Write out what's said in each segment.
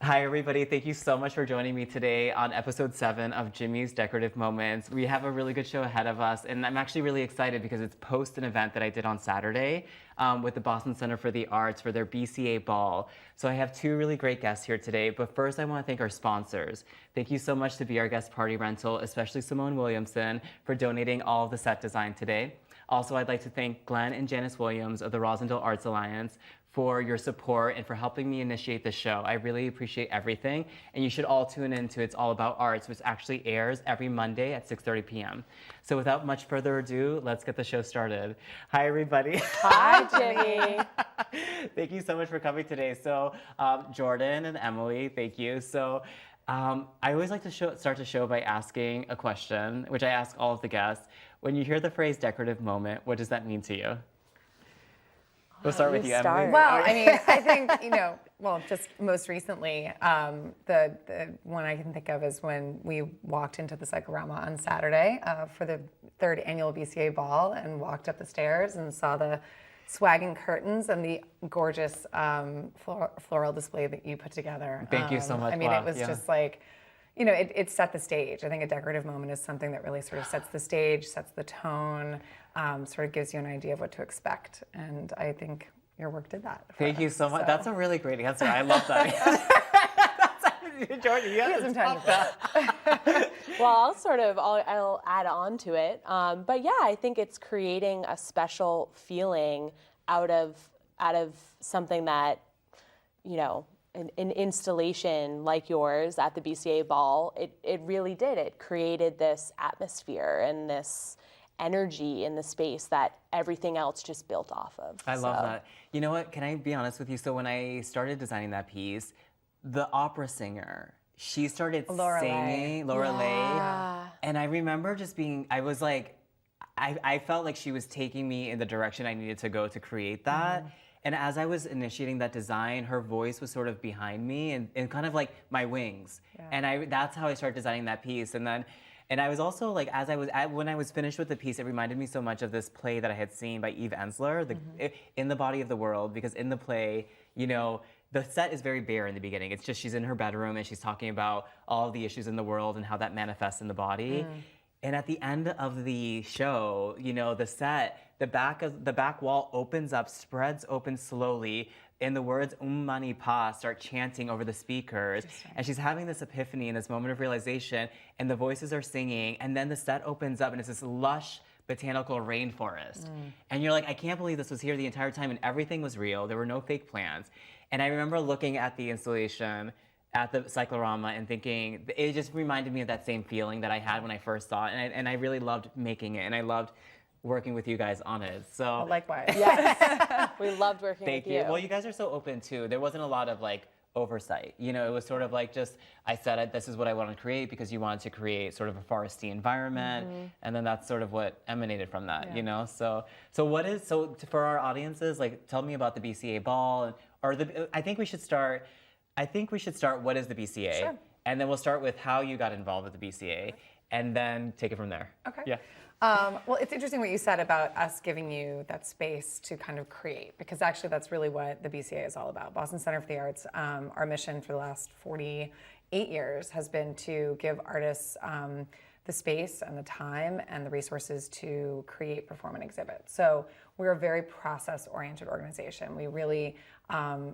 Hi, everybody. Thank you so much for joining me today on episode 7 of Jimmy's Decorative Moments. We have a really good show ahead of us, and I'm actually really excited because it's post an event that I did on Saturday with the Boston Center for the Arts for their BCA ball. So I have 2 really great guests here today, but first I want to thank our sponsors. Thank you so much to Be Our Guest Party Rental, especially Simone Williamson, for donating all of the set design today. Also, I'd like to thank Glenn and Janice Williams of the Rosendale Arts Alliance for your support and for helping me initiate the show. I really appreciate everything, and you should all tune in to It's All About Arts, which actually airs every Monday at 6:30 p.m. So without much further ado, let's get the show started. Hi, everybody. Hi, Jimmy. Thank you so much for coming today. So Jordan and Emily, thank you. So I always like to start the show by asking a question, which I ask all of the guests. When you hear the phrase decorative moment, what does that mean to you? We'll start with you, Emily. Well, I mean, I think, just most recently, the one I can think of is when we walked into the Cyclorama on Saturday for the 3rd annual BCA ball and walked up the stairs and saw the swagging curtains and the gorgeous floral display that you put together. Thank you so much. I mean, it was just like, it set the stage. I think a decorative moment is something that really sort of sets the stage, sets the tone, sort of gives you an idea of what to expect. And I think your work did that. Thank you so much. That's a really great answer. I love that. Jordan, you have some time to that. Well, I'll add on to it. But yeah, I think it's creating a special feeling out of something that, an installation like yours at the BCA ball, it really did. It created this atmosphere and this energy in the space that everything else just built off of. I love that. You know what? Can I be honest with you? So when I started designing that piece, the opera singer, she started singing, Laura Lay. And I remember just I was like, I felt like she was taking me in the direction I needed to go to create that. Mm-hmm. And as I was initiating that design, her voice was sort of behind me and kind of like my wings. Yeah. And that's how I started designing that piece. And I was also like, when I was finished with the piece, it reminded me so much of this play that I had seen by Eve Ensler, In the Body of the World, because in the play, the set is very bare in the beginning. It's just she's in her bedroom and she's talking about all the issues in the world and how that manifests in the body. And at the end of the show, the set, the back wall opens up, spreads open slowly, and the words Mani Pa start chanting over the speakers. And she's having this epiphany and this moment of realization, and the voices are singing, and then the set opens up and it's this lush botanical rainforest. And you're like, I can't believe this was here the entire time, and everything was real. There were no fake plans. And I remember looking at the installation at the Cyclorama and thinking, it just reminded me of that same feeling that I had when I first saw it. And I really loved making it, and I loved working with you guys on it. So likewise. Yes. We loved working with you. Thank you. Well, you guys are so open too. There wasn't a lot of oversight. It was sort of like just, I said, this is what I want to create because you wanted to create sort of a foresty environment. Mm-hmm. And then that's sort of what emanated from that, So for our audiences, tell me about the BCA ball, I think we should start, what is the BCA? Sure. And then we'll start with how you got involved with the BCA, and then take it from there. Okay. Yeah. Well, it's interesting what you said about us giving you that space to kind of create, because actually that's really what the BCA is all about. Boston Center for the Arts, our mission for the last 48 years has been to give artists the space and the time and the resources to create, perform, and exhibit. So we're a very process-oriented organization. We really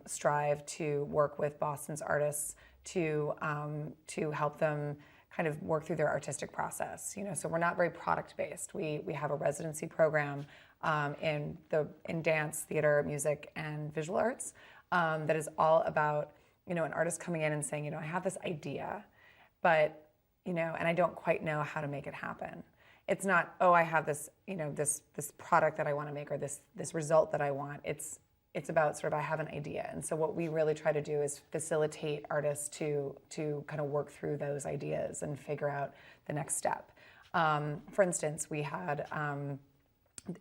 strive to work with Boston's artists to help them kind of work through their artistic process. So we're not very product-based. We have a residency program in dance, theater, music, and visual arts that is all about an artist coming in and saying, I have this idea, but and I don't quite know how to make it happen. It's not, I have this this product that I want to make, or this result that I want. It's about sort of, I have an idea. And so what we really try to do is facilitate artists to kind of work through those ideas and figure out the next step. For instance, we had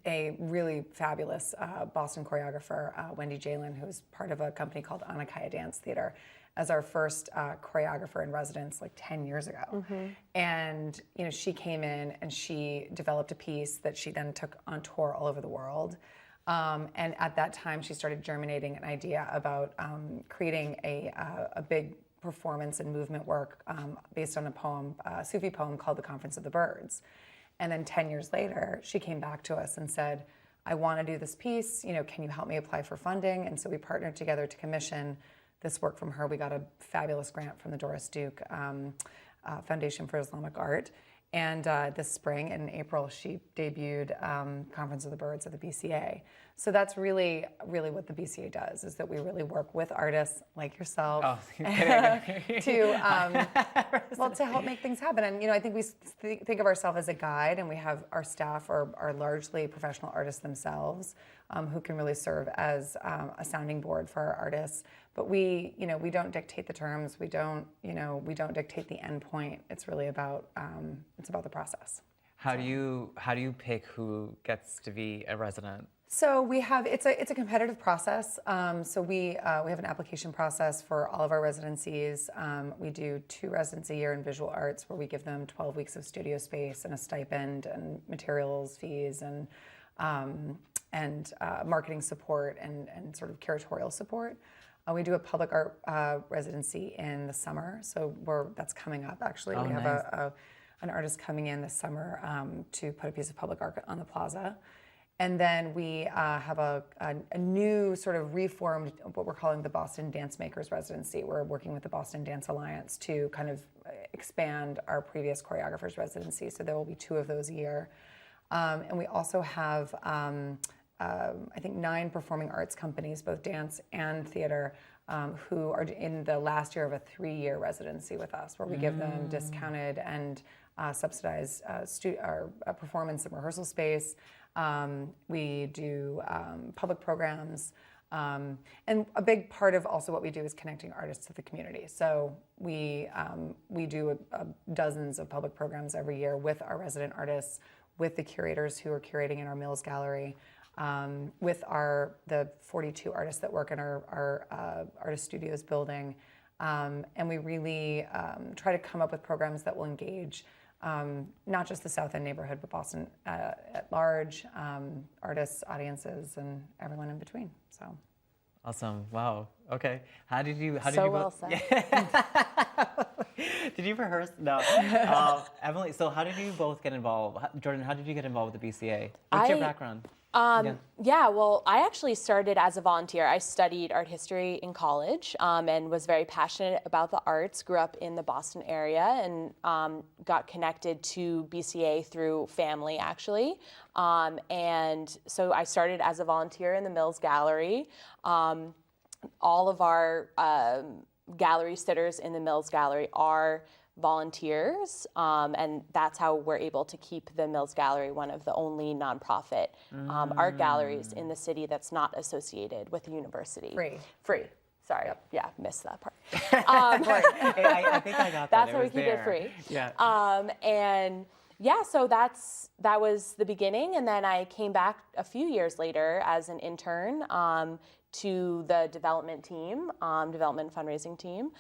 a really fabulous Boston choreographer, Wendy Jalen, who's part of a company called Anakaya Dance Theater, as our first choreographer in residence 10 years ago. Mm-hmm. And she came in and she developed a piece that she then took on tour all over the world. And at that time, she started germinating an idea about creating a big performance and movement work based on a poem, a Sufi poem called The Conference of the Birds. And then 10 years later, she came back to us and said, I want to do this piece, can you help me apply for funding? And so we partnered together to commission this work from her. We got a fabulous grant from the Doris Duke Foundation for Islamic Art. And this spring, in April, she debuted Conference of the Birds at the BCA. So that's really, really what the BCA does, is that we really work with artists like yourself to help make things happen. And I think we think of ourselves as a guide, and we have our staff are largely professional artists themselves, who can really serve as a sounding board for our artists. But we don't dictate the terms. We don't dictate the end point. It's really about the process. How do you pick who gets to be a resident? So it's a competitive process. So we have an application process for all of our residencies. We do 2 residencies a year in visual arts, where we give them 12 weeks of studio space and a stipend and materials fees and marketing support and sort of curatorial support. We do a public art residency in the summer, so that's coming up actually. We have an artist coming in this summer to put a piece of public art on the plaza. And then we have a new sort of reformed, what we're calling the Boston Dance Makers residency. We're working with the Boston Dance Alliance to kind of expand our previous choreographers residency, so there will be 2 of those a year. And we also have I think 9 performing arts companies, both dance and theater, who are in the last year of a 3-year residency with us, where we give them discounted and subsidized performance and rehearsal space. We do public programs. And a big part of also what we do is connecting artists to the community. So we do dozens of public programs every year with our resident artists, with the curators who are curating in our Mills Gallery, with the 42 artists that work in our Artist Studios building. And we really try to come up with programs that will engage not just the South End neighborhood, but Boston at large, artists, audiences, and everyone in between. So. Awesome! Wow. Okay. How did you? Well said. Did you rehearse? No. Emily. So how did you both get involved? Jordan, how did you get involved with the BCA? What's your background? Yeah, well, I actually started as a volunteer. I studied art history in college and was very passionate about the arts, grew up in the Boston area, and got connected to BCA through family, actually. And so I started as a volunteer in the Mills Gallery. All of our gallery sitters in the Mills Gallery are volunteers, and that's how we're able to keep the Mills Gallery one of the only nonprofit art galleries in the city that's not associated with the university. Free. Sorry, yeah, missed that part. I think I got that. That's how we keep it free. Yeah. And yeah, so that was the beginning, and then I came back a few years later as an intern to the development team, development fundraising team.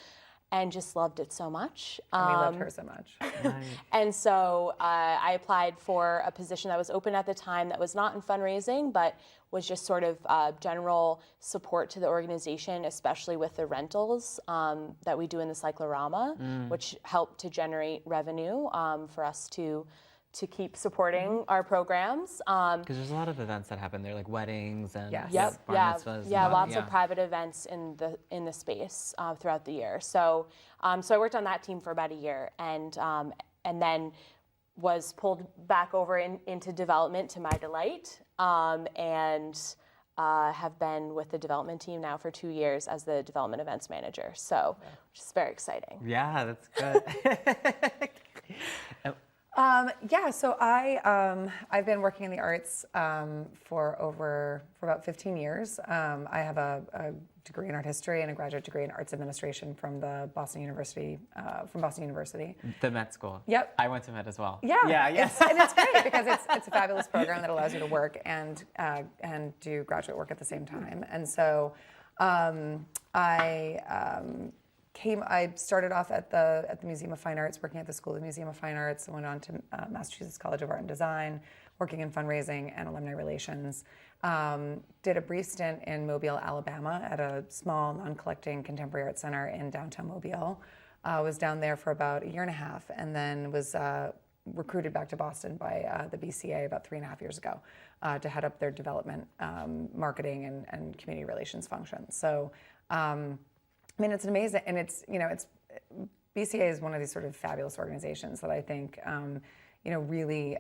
And just loved it so much. And we loved her so much. And so I applied for a position that was open at the time that was not in fundraising, but was just sort of general support to the organization, especially with the rentals that we do in the Cyclorama, which helped to generate revenue for us to keep supporting our programs. Because there's a lot of events that happen there, like weddings and bar mitzvahs. Lots of private events in the space throughout the year. So I worked on that team for about a year, and then was pulled back over into development to my delight, and have been with the development team now for 2 years as the development events manager. So, which is very exciting. Yeah, that's good. So I've been working in the arts for about 15 years. I have a degree in art history and a graduate degree in arts administration from Boston University. The Met School. Yep. I went to Met as well. Yeah. And it's great because it's a fabulous program that allows you to work and do graduate work at the same time. And so I started off at the Museum of Fine Arts, working at the School of Museum of Fine Arts, and went on to Massachusetts College of Art and Design, working in fundraising and alumni relations. Did a brief stint in Mobile, Alabama at a small non-collecting contemporary art center in downtown Mobile. Was down there for about a year and a half, and then was recruited back to Boston by the BCA about 3.5 years ago to head up their development, marketing, and community relations function. So, I mean, it's amazing, and it's BCA is one of these sort of fabulous organizations that I think really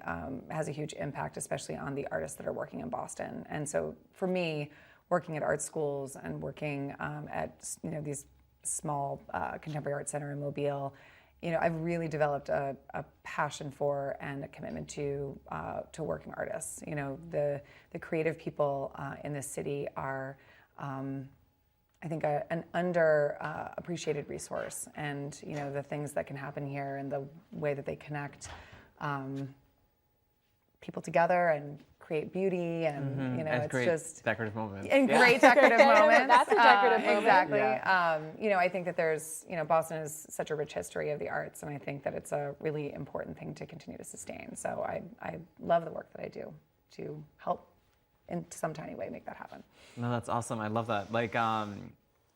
has a huge impact, especially on the artists that are working in Boston. And so, for me, working at art schools and working at these small contemporary art center in Mobile, I've really developed a passion for and a commitment to working artists. The creative people in this city are, I think, an appreciated resource, and the things that can happen here and the way that they connect people together and create beauty, and and it's just decorative moments. And great decorative moments. That's a decorative moment. Exactly. Yeah. I think that there's, Boston has such a rich history of the arts, and I think that it's a really important thing to continue to sustain. So I love the work that I do to help in some tiny way make that happen. No, that's awesome. I love that.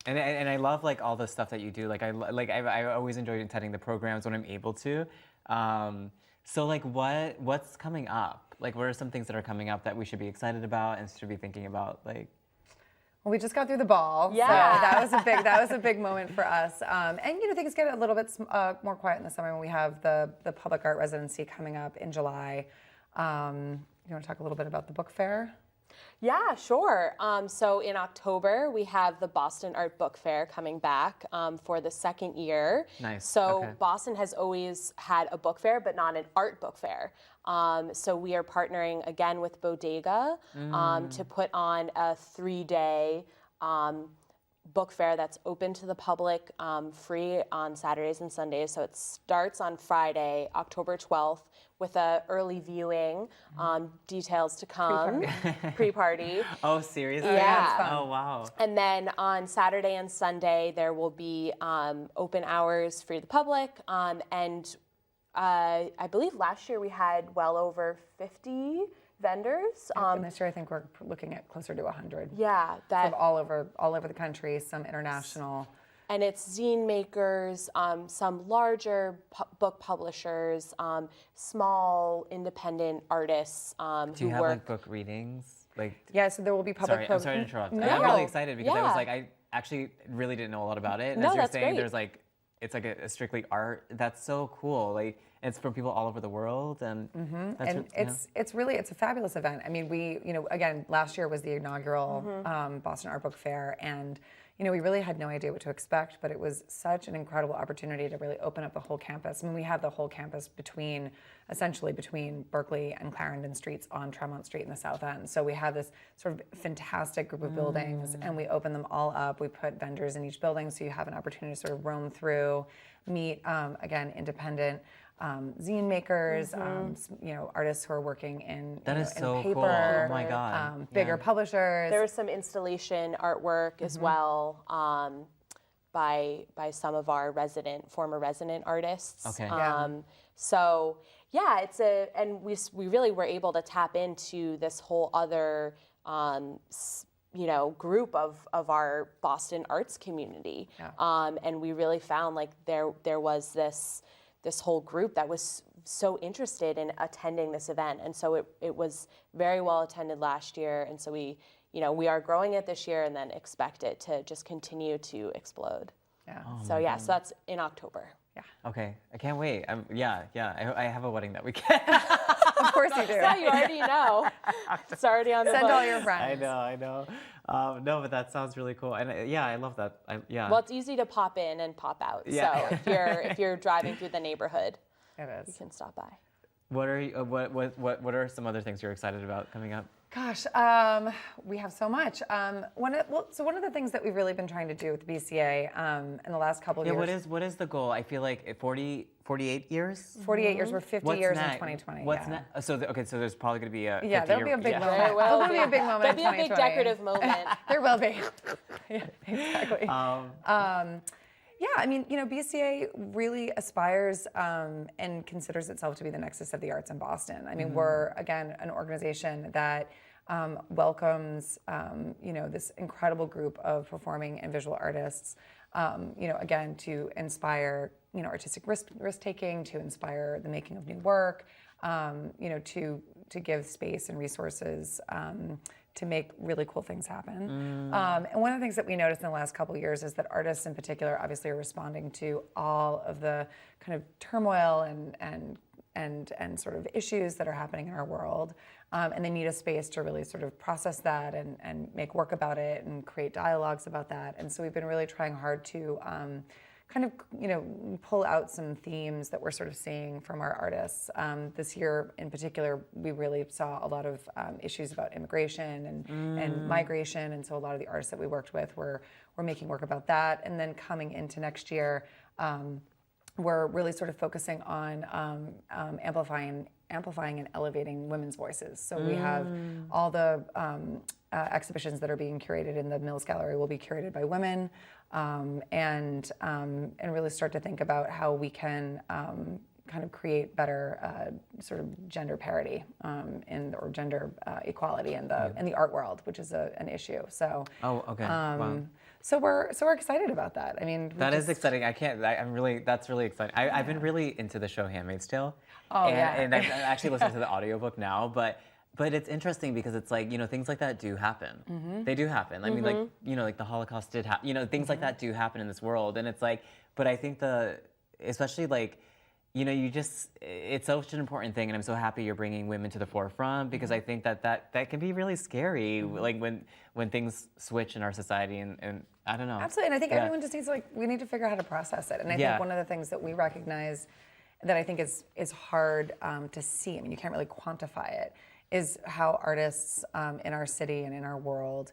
And I love all the stuff that you do. I always enjoy attending the programs when I'm able to. So what's coming up? What are some things that are coming up that we should be excited about and should be thinking about? Well, we just got through the ball, yeah. So that was a big moment for us. And things get a little bit more quiet in the summer when we have the public art residency coming up in July. You want to talk a little bit about the book fair? Yeah, sure. So in October, we have the Boston Art Book Fair coming back for the second year. Nice. So okay. Boston has always had a book fair, but not an art book fair. So we are partnering again with Bodega to put on a 3-day book fair that's open to the public, free on Saturdays and Sundays. So it starts on Friday, October 12th, with a early viewing. Details to come. Pre-party. Oh, seriously? Yeah. Oh, wow. And then on Saturday and Sunday, there will be open hours for the public. And I believe last year we had well over 50 vendors. And this year I think we're looking at closer to 100. Yeah, from all over the country, some international. And it's zine makers, some larger book publishers, small independent artists Do you who have work. book readings? Yeah, so there will be public. I'm sorry to interrupt. No. I'm really excited because Yeah. I actually really didn't know a lot about it. And No, as you're that's saying, great. there's it's a strictly art. That's so cool. It's from people all over the world, and it's a fabulous event. I mean, we again last year was the inaugural Boston Art Book Fair, and we really had no idea what to expect, but it was such an incredible opportunity to really open up the whole campus. I mean, we have the whole campus essentially between Berkeley and Clarendon Streets on Tremont Street in the South End. So we have this sort of fantastic group of buildings, and we open them all up. We put vendors in each building, so you have an opportunity to sort of roam through, meet, again, independent zine makers, artists who are working in that is in so paper, cool. Oh my God. bigger publishers. There was some installation artwork as well by some of our former resident artists. Okay. So yeah, and we really were able to tap into this whole other group of our Boston arts community, and we really found there was this whole group that was so interested in attending this event, and so it was very well attended last year, and so we are growing it this year and then expect it to just continue to explode. Yeah. So that's in October. Yeah. Okay, I can't wait. I have a wedding that weekend. Of course you do. Yeah, you already know. It's already on the Send book. all your friends. I know. No, but that sounds really cool, and I love that. Well, it's easy to pop in and pop out. Yeah. So if you're driving through the neighborhood, It is. you can stop by. What are some other things you're excited about coming up? Gosh, we have so much. One of the things that we've really been trying to do with the BCA in the last couple of years. What is the goal? I feel like 48 years? 48 years. We're 50 years in next? 2020. What's yeah. next? So there's probably going to be a 50 there'll be a big moment. There will There'll be a big moment There'll in be a big 2020. decorative moment. There will be. Yeah, exactly. Yeah, I mean, BCA really aspires and considers itself to be the nexus of the arts in Boston. I mean, we're, again, an organization that welcomes, this incredible group of performing and visual artists, again, to inspire, artistic risk-taking, to inspire the making of new work, to give space and resources to make really cool things happen. And one of the things that we noticed in the last couple of years is that artists in particular obviously are responding to all of the kind of turmoil and sort of issues that are happening in our world. And they need a space to really sort of process that and make work about it and create dialogues about that. And so we've been really trying hard to kind of, pull out some themes that we're sort of seeing from our artists. This year in particular, we really saw a lot of issues about immigration and migration. And so a lot of the artists that we worked with were making work about that. And then coming into next year, we're really sort of focusing on amplifying and elevating women's voices. So we have all the exhibitions that are being curated in the Mills Gallery will be curated by women, and really start to think about how we can kind of create better sort of gender parity or gender equalally in the art world, which is an issue. So Wow. So we're excited about that. I mean, That is exciting. That's really exciting. I've been really into the show Handmaid's Tale. And I've actually listened to the audiobook now, but it's interesting because it's like, things like that do happen. They do happen. I mean, like the Holocaust did happen. Things like that do happen in this world. And it's like, but I think especially like, it's such an important thing, and I'm so happy you're bringing women to the forefront because I think that can be really scary, like when things switch in our society, and I don't know. Absolutely, and I think everyone just needs we need to figure out how to process it. And I think one of the things that we recognize that I think is hard to see, I mean, you can't really quantify it, is how artists in our city and in our world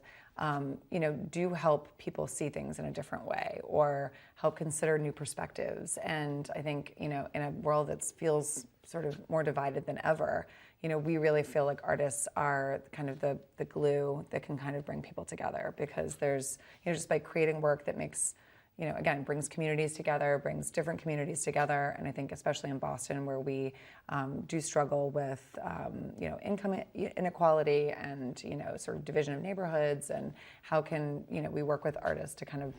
do help people see things in a different way or help consider new perspectives. And I think, in a world that feels sort of more divided than ever, we really feel like artists are kind of the glue that can kind of bring people together because there's, just by creating work that makes, again, brings communities together, brings different communities together. And I think especially in Boston where we do struggle with, income inequality and, sort of division of neighborhoods and how can, we work with artists to kind of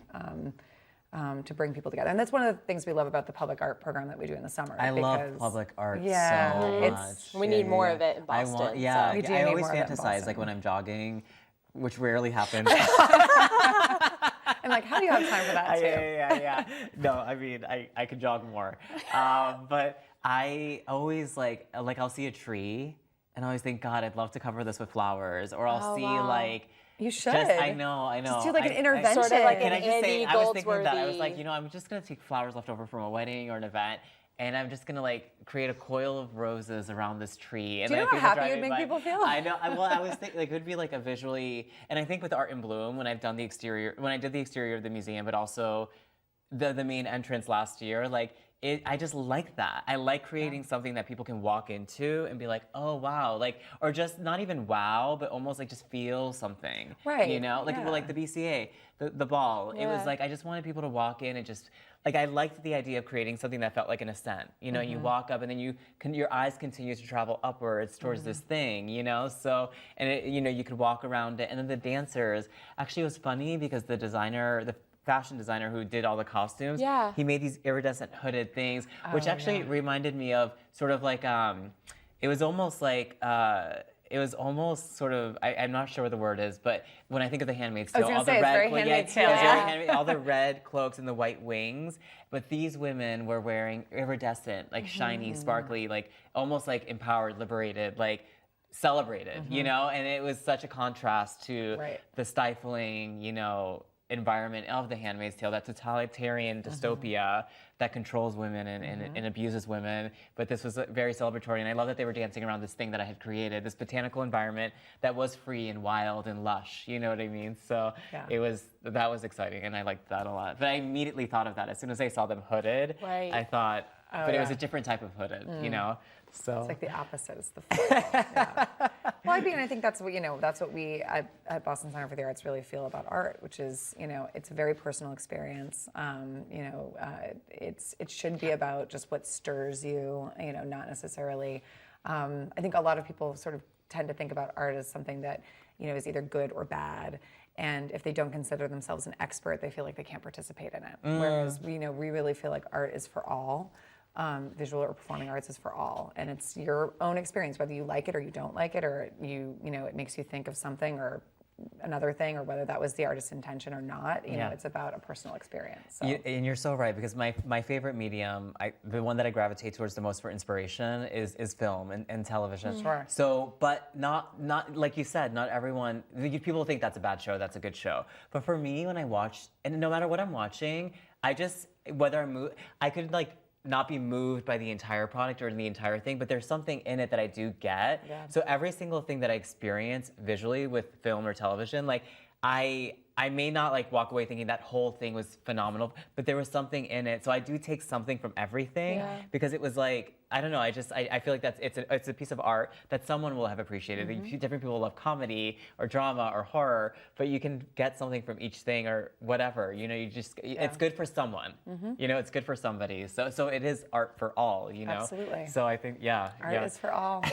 to bring people together. And that's one of the things we love about the public art program that we do in the summer. I love public art so much. We need more of it in Boston. I always fantasize like when I'm jogging, which rarely happens. I'm like, how do you have time for that too? Yeah. No, I mean, I could jog more. But I always like I'll see a tree and I always think, God, I'd love to cover this with flowers. Or I'll see like, you should. I know. Just do like an intervention. Sort of like an I Andy was thinking Goldsworthy. that. I was like, I'm just going to take flowers left over from a wedding or an event. And I'm just gonna like create a coil of roses around this tree. And do you know how happy you'd make people feel? I know. Well, I was thinking like it would be like a visually, and I think with Art in Bloom, when I did the exterior of the museum, but also the main entrance last year, like I just like that. I like creating something that people can walk into and be like, oh wow, like, or just not even wow, but almost like just feel something, right? Like the BCA, the ball. It was like I just wanted people to walk in and just. Like I liked the idea of creating something that felt like an ascent. You walk up and then your eyes continue to travel upwards towards this thing. So and you could walk around it. And then the dancers actually it was funny because the fashion designer who did all the costumes, he made these iridescent hooded things, which actually reminded me of sort of like it was almost like. It was almost sort of, I'm not sure what the word is, but when I think of the Handmaid's Tale, all the red cloaks and the white wings, but these women were wearing iridescent, like shiny, sparkly, like almost like empowered, liberated, like celebrated, and it was such a contrast to the stifling, environment of the Handmaid's Tale, that totalitarian dystopia that controls women and abuses women. But this was very celebratory, and I love that they were dancing around this thing that I had created, this botanical environment that was free and wild and lush. You know what I mean? So that was exciting, and I liked that a lot. But I immediately thought of that as soon as I saw them hooded. Right. I thought but it was a different type of hooded, you know? So it's like the opposite. It's the floral. Yeah. Well, I mean, I think that's what that's what we at Boston Center for the Arts really feel about art, which is it's a very personal experience. It should be about just what stirs you, not necessarily. I think a lot of people sort of tend to think about art as something that is either good or bad. And if they don't consider themselves an expert, they feel like they can't participate in it. Whereas we really feel like art is for all. Visual or performing arts is for all, and it's your own experience, whether you like it or you don't like it, or it makes you think of something or another thing, or whether that was the artist's intention or not. It's about a personal experience. So. And you're so right, because my favorite medium, the one that I gravitate towards the most for inspiration is film and television. Sure. So, but not like you said, not everyone. People think that's a bad show, that's a good show. But for me, when I watch, and no matter what I'm watching, I could not be moved by the entire product or the entire thing, but there's something in it that I do get. Yeah. So every single thing that I experience visually with film or television, I may not walk away thinking that whole thing was phenomenal, but there was something in it. So I do take something from everything because it was I don't know. I feel like it's a piece of art that someone will have appreciated. Different people love comedy or drama or horror, but you can get something from each thing or whatever. It's good for someone. It's good for somebody. So it is art for all. Absolutely. So I think art is for all.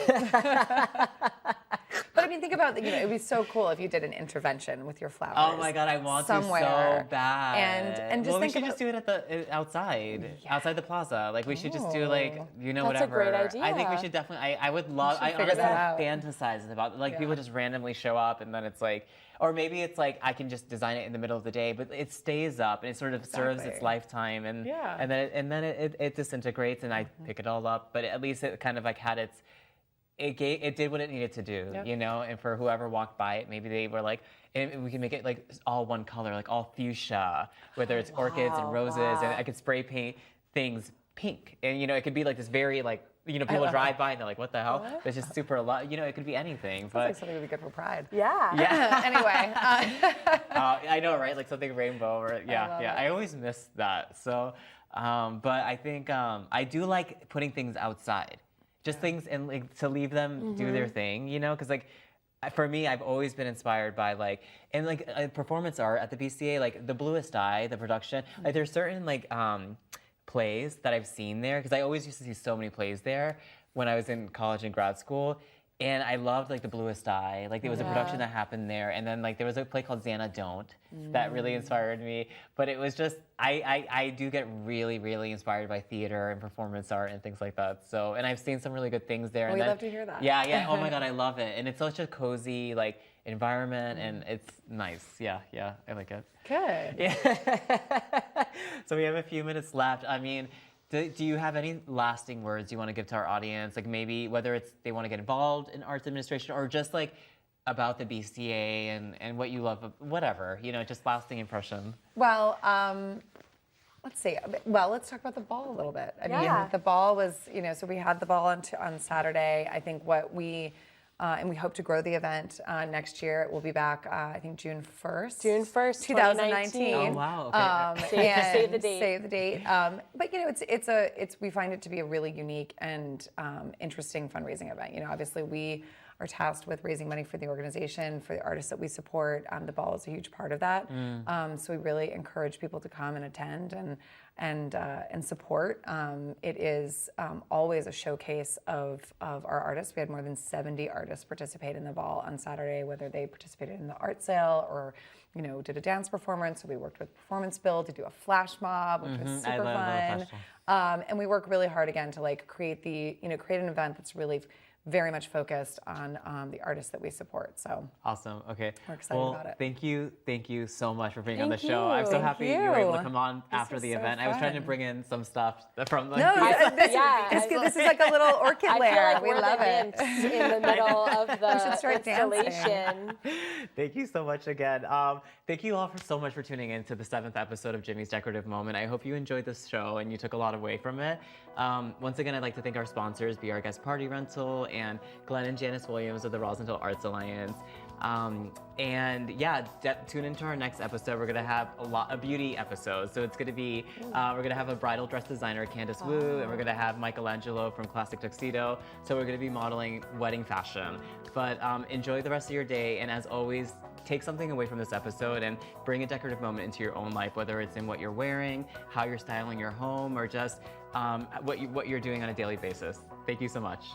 But I mean, think about it would be so cool if you did an intervention with your flowers. Oh my God, I want somewhere. to so bad. And just we should just do it outside the plaza. We should just do That's whatever. a great idea. I think we should definitely. I would love. I honestly fantasize about people just randomly show up, and then it's or maybe it's I can just design it in the middle of the day, but it stays up and it sort of serves its lifetime, and then it disintegrates, and I pick it all up. But at least it kind of had its. It did what it needed to do, and for whoever walked by it, maybe they were and we can make it all one color, all fuchsia, whether it's orchids and roses, and I could spray paint things pink, and it could be this very people drive by and they're like, what the hell? It's just super a lot, it could be anything. Sounds like something would be good for Pride. Yeah. Anyway. I know, right? Something rainbow, or I always miss that. So, but I think I do like putting things outside. Just things and to leave them do their thing, because for me, I've always been inspired by performance art at the BCA, the Bluest Eye, the production. There's certain plays that I've seen there, because I always used to see so many plays there when I was in college and grad school. And I loved the Bluest Eye. There was a production that happened there, and then there was a play called Xana Don't that really inspired me. But it was just I do get really, really inspired by theater and performance art and things like that. So, and I've seen some really good things there. We'd love to hear that. Yeah. Oh my God, I love it, and it's such a cozy environment, and it's nice. Yeah, I like it. Good. Yeah. So we have a few minutes left. I mean. Do you have any lasting words you want to give to our audience? Maybe whether it's they want to get involved in arts administration, or just about the BCA and what you love, whatever, just lasting impression. Well, let's see. Well, let's talk about the ball a little bit. I mean, the ball was, so we had the ball on Saturday. I think what we, and we hope to grow the event next year. It will be back, I think, June 1st. June 1st, 2019. Oh, wow. Okay. Save the date. Save the date. But, we find it to be a really unique and interesting fundraising event. Obviously, we are tasked with raising money for the organization, for the artists that we support. The ball is a huge part of that. So we really encourage people to come and attend and support. It is always a showcase of our artists. We had more than 70 artists participate in the ball on Saturday, whether they participated in the art sale or did a dance performance. So we worked with Performance Build to do a flash mob, which was super fun. And we work really hard again to create an event that's really very much focused on the artists that we support. So awesome. Okay. We're excited about it. Thank you so much for being on the show. I'm so happy you were able to come on after the event. Fun. I was trying to bring in some stuff from this is like a little orchid lair. We love it. In the middle of the installation. Thank you so much again. Thank you all so much for tuning in to the 7th episode of Jimmy's Decorative Moment. I hope you enjoyed this show and you took a lot away from it. Once again, I'd like to thank our sponsors, Be Our Guest Party Rental and Glenn and Janice Williams of the Rosenthal Arts Alliance. And yeah, tune into our next episode. We're gonna have a beauty episode. So it's gonna be, we're gonna have a bridal dress designer, Candace Wu, and we're gonna have Michelangelo from Classic Tuxedo. So we're gonna be modeling wedding fashion. But enjoy the rest of your day, and as always, take something away from this episode and bring a decorative moment into your own life, whether it's in what you're wearing, how you're styling your home, or just what you're doing on a daily basis. Thank you so much.